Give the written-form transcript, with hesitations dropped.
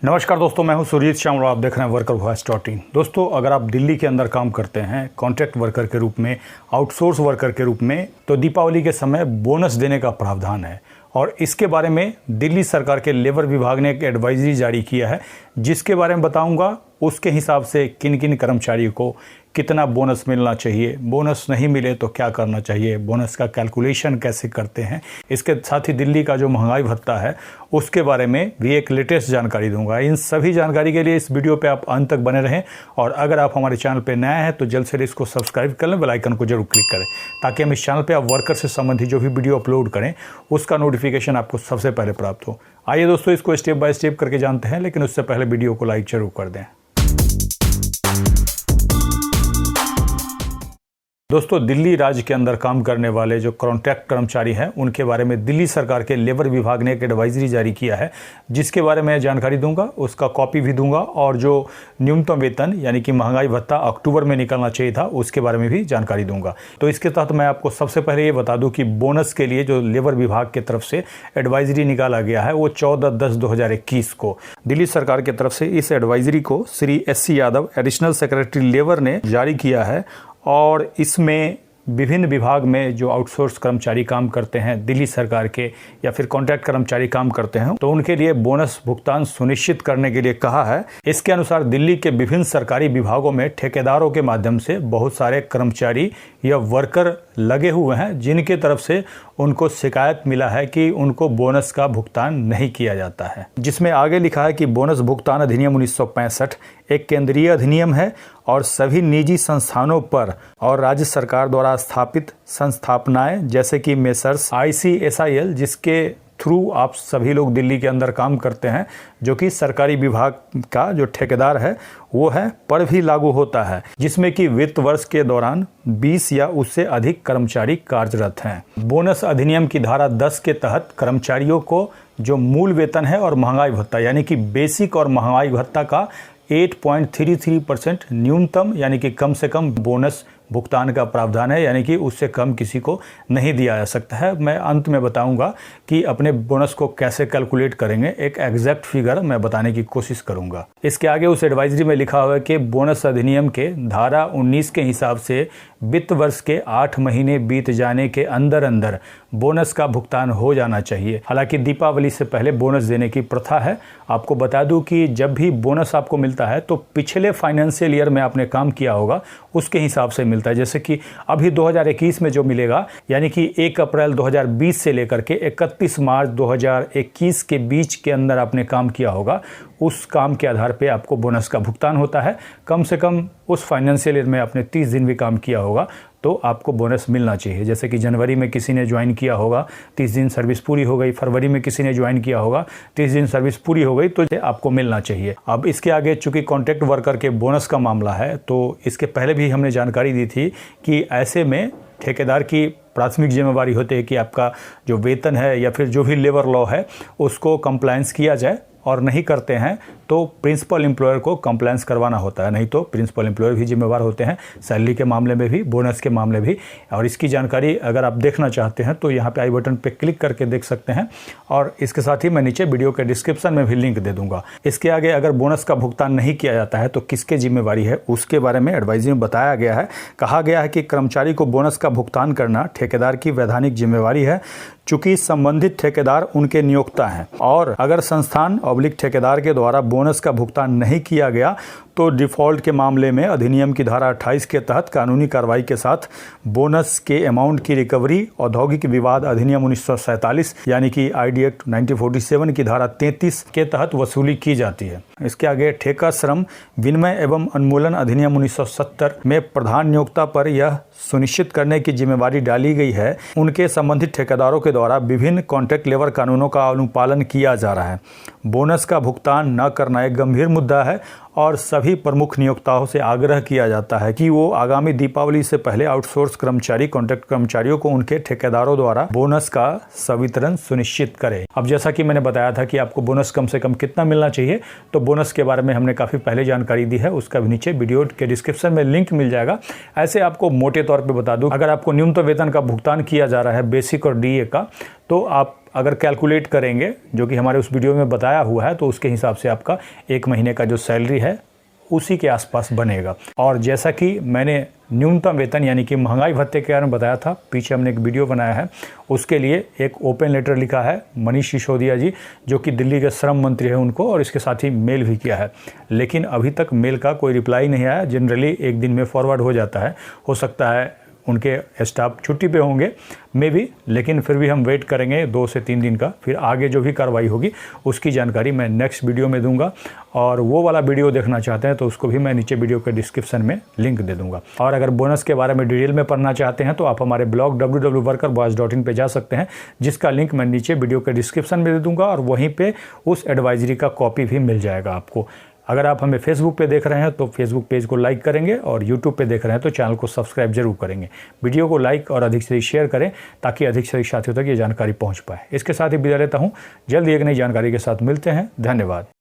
नमस्कार दोस्तों, मैं हूं सुरजीत श्याम और आप देख रहे हैं वर्कर वॉइस .in। दोस्तों, अगर आप दिल्ली के अंदर काम करते हैं कॉन्ट्रैक्ट वर्कर के रूप में, आउटसोर्स वर्कर के रूप में, तो दीपावली के समय बोनस देने का प्रावधान है और इसके बारे में दिल्ली सरकार के लेबर विभाग ने एक एडवाइजरी जारी किया है, जिसके बारे में बताऊंगा। उसके हिसाब से किन किन कर्मचारियों को कितना बोनस मिलना चाहिए, बोनस नहीं मिले तो क्या करना चाहिए, बोनस का कैलकुलेशन कैसे करते हैं, इसके साथ ही दिल्ली का जो महंगाई भत्ता है उसके बारे में भी एक लेटेस्ट जानकारी दूंगा। इन सभी जानकारी के लिए इस वीडियो पे आप अंत तक बने रहें और अगर आप हमारे चैनल पे नए हैं तो जल्द से इसको सब्सक्राइब कर लें, बेल आइकन को जरूर क्लिक करें ताकि हम इस चैनल पे आप वर्कर से संबंधित जो भी वीडियो अपलोड करें उसका नोटिफिकेशन आपको सबसे पहले प्राप्त हो। आइए दोस्तों, इसको स्टेप बाय स्टेप करके जानते हैं, लेकिन उससे पहले वीडियो को लाइक जरूर कर दें। दोस्तों, दिल्ली राज्य के अंदर काम करने वाले जो कॉन्ट्रैक्ट कर्मचारी हैं उनके बारे में दिल्ली सरकार के लेबर विभाग ने एक एडवाइजरी जारी किया है, जिसके बारे में जानकारी दूंगा, उसका कॉपी भी दूंगा और जो न्यूनतम वेतन यानी कि महंगाई भत्ता अक्टूबर में निकलना चाहिए था उसके बारे में भी जानकारी दूंगा। तो इसके तहत मैं आपको सबसे पहले ये बता दूं कि बोनस के लिए जो लेबर विभाग की तरफ से एडवाइजरी निकाला गया है वो 14/10/2021 को दिल्ली सरकार की तरफ से इस एडवाइजरी को Shri SC Yadav additional secretary labour ने जारी किया है और इसमें विभिन्न विभाग में जो आउटसोर्स कर्मचारी काम करते हैं दिल्ली सरकार के या फिर कॉन्ट्रैक्ट कर्मचारी काम करते हैं तो उनके लिए बोनस भुगतान सुनिश्चित करने के लिए कहा है। इसके अनुसार दिल्ली के विभिन्न सरकारी विभागों में ठेकेदारों के माध्यम से बहुत सारे कर्मचारी या वर्कर लगे हुए हैं जिनके तरफ से उनको शिकायत मिला है कि उनको बोनस का भुगतान नहीं किया जाता है, जिसमें आगे लिखा है कि बोनस भुगतान अधिनियम 1965 एक केंद्रीय अधिनियम है और सभी निजी संस्थानों पर और राज्य सरकार द्वारा स्थापित संस्थापनाएं जैसे कि मेसर्स ICSIL जिसके थ्रू आप सभी लोग दिल्ली के अंदर काम करते हैं, जो कि सरकारी विभाग का जो ठेकेदार है वो है, पर भी लागू होता है, जिसमें कि वित्त वर्ष के दौरान 20 या उससे अधिक कर्मचारी कार्यरत हैं। बोनस अधिनियम की धारा 10 के तहत कर्मचारियों को जो मूल वेतन है और महंगाई भत्ता यानी कि बेसिक और महंगाई भत्ता का 8.33% न्यूनतम यानी कि कम से कम बोनस भुगतान का प्रावधान है, यानी कि उससे कम किसी को नहीं दिया जा सकता है। मैं अंत में बताऊंगा कि अपने बोनस को कैसे कैलकुलेट करेंगे, एक एग्जैक्ट फिगर मैं बताने की कोशिश करूंगा। इसके आगे उस एडवाइजरी में लिखा हुआ है कि बोनस अधिनियम के धारा 19 के हिसाब से वित्त वर्ष के 8 महीने बीत जाने के अंदर अंदर बोनस का भुगतान हो जाना चाहिए। हालांकि दीपावली से पहले बोनस देने की प्रथा है। आपको बता दूं कि जब भी बोनस आपको मिलता है तो पिछले फाइनेंशियल ईयर में आपने काम किया होगा उसके हिसाब से मिलता है। जैसे कि अभी 2021 में जो मिलेगा यानी कि 1 अप्रैल 2020 से लेकर के 31 मार्च 2021 के बीच के अंदर आपने काम किया होगा, उस काम के आधार पे आपको बोनस का भुगतान होता है। कम से कम उस फाइनेंशियल ईयर में आपने 30 दिन भी काम किया होगा तो आपको बोनस मिलना चाहिए। जैसे कि जनवरी में किसी ने ज्वाइन किया होगा, 30 दिन सर्विस पूरी हो गई, फरवरी में किसी ने ज्वाइन किया होगा, 30 दिन सर्विस पूरी हो गई, तो आपको मिलना चाहिए। अब इसके आगे चूंकि कॉन्ट्रैक्ट वर्कर के बोनस का मामला है तो इसके पहले भी हमने जानकारी दी थी कि ऐसे में ठेकेदार की प्राथमिक जिम्मेवारी होती है कि आपका जो वेतन है या फिर जो भी लेबर लॉ है उसको कंप्लायंस किया जाए, और नहीं करते हैं तो प्रिंसिपल एम्प्लॉयर को कंप्लायंस करवाना होता है, नहीं तो प्रिंसिपल एम्प्लॉयर भी जिम्मेवार होते हैं सैलरी के मामले में भी, बोनस के मामले भी। और इसकी जानकारी अगर आप देखना चाहते हैं तो यहाँ पे आई बटन पे क्लिक करके देख सकते हैं और इसके साथ ही मैं नीचे वीडियो के डिस्क्रिप्शन में भी लिंक दे दूंगा। इसके आगे अगर बोनस का भुगतान नहीं किया जाता है तो किसके जिम्मेवारी है उसके बारे में एडवाइजरी में बताया गया है। कहा गया है कि कर्मचारी को बोनस का भुगतान करना ठेकेदार की वैधानिक जिम्मेवारी है, चूंकि संबंधित ठेकेदार उनके नियोक्ता हैं, और अगर संस्थान ठेकेदार के द्वारा बोनस का भुगतान नहीं किया गया तो डिफॉल्ट के मामले में अधिनियम की धारा 28 के तहत कानूनी कार्रवाई के साथ बोनस के अमाउंट की रिकवरी औद्योगिक विवाद अधिनियम 1947 यानी कि ID एक्ट 1947 की धारा 33 के तहत वसूली की जाती है। इसके आगे ठेका श्रम विनिमय एवं उन्मूलन अधिनियम 1970 में प्रधान नियोक्ता पर यह सुनिश्चित करने की जिम्मेवारी डाली गई है उनके संबंधित ठेकेदारों के द्वारा विभिन्न कॉन्ट्रैक्ट लेबर कानूनों का अनुपालन किया जा रहा है। बोनस का भुगतान न करना एक गंभीर मुद्दा है और सभी प्रमुख नियोक्ताओं से आग्रह किया जाता है कि वो आगामी दीपावली से पहले आउटसोर्स कर्मचारी कॉन्ट्रैक्ट कर्मचारियों को उनके ठेकेदारों द्वारा बोनस का सवितरण सुनिश्चित करें। अब जैसा कि मैंने बताया था कि आपको बोनस कम से कम कितना मिलना चाहिए, तो बोनस के बारे में हमने काफ़ी पहले जानकारी दी है, उसका भी नीचे वीडियो के डिस्क्रिप्शन में लिंक मिल जाएगा। ऐसे आपको मोटे तौर पर बता दूँ, अगर आपको न्यूनतम वेतन का भुगतान किया जा रहा है बेसिक और DA का, तो आप अगर कैलकुलेट करेंगे जो कि हमारे उस वीडियो में बताया हुआ है, तो उसके हिसाब से आपका 1 महीने का जो सैलरी है उसी के आसपास बनेगा। और जैसा कि मैंने न्यूनतम वेतन यानी कि महंगाई भत्ते के बारे में बताया था, पीछे हमने एक वीडियो बनाया है, उसके लिए एक ओपन लेटर लिखा है मनीष सिसोदिया जी, जो कि दिल्ली के श्रम मंत्री हैं उनको, और इसके साथ ही मेल भी किया है। लेकिन अभी तक मेल का कोई रिप्लाई नहीं आया। जनरली 1 दिन में फॉरवर्ड हो जाता है, हो सकता है उनके स्टाफ छुट्टी पे होंगे मे भी, लेकिन फिर भी हम वेट करेंगे 2 से 3 दिन का। फिर आगे जो भी कार्रवाई होगी उसकी जानकारी मैं नेक्स्ट वीडियो में दूंगा, और वो वाला वीडियो देखना चाहते हैं तो उसको भी मैं नीचे वीडियो के डिस्क्रिप्शन में लिंक दे दूंगा। और अगर बोनस के बारे में डिटेल में पढ़ना चाहते हैं तो आप हमारे ब्लॉग www.workerboss.in पे जा सकते हैं, जिसका लिंक मैं नीचे वीडियो के डिस्क्रिप्शन में दे दूंगा, और वहीं पर उस एडवाइजरी का कॉपी भी मिल जाएगा आपको। अगर आप हमें फेसबुक पे देख रहे हैं तो फेसबुक पेज को लाइक करेंगे, और यूट्यूब पे देख रहे हैं तो चैनल को सब्सक्राइब जरूर करेंगे। वीडियो को लाइक और अधिक से अधिक शेयर करें ताकि अधिक से अधिक साथियों तक ये जानकारी पहुंच पाए। इसके साथ ही विदा लेता हूं, जल्द ही एक नई जानकारी के साथ मिलते हैं। धन्यवाद।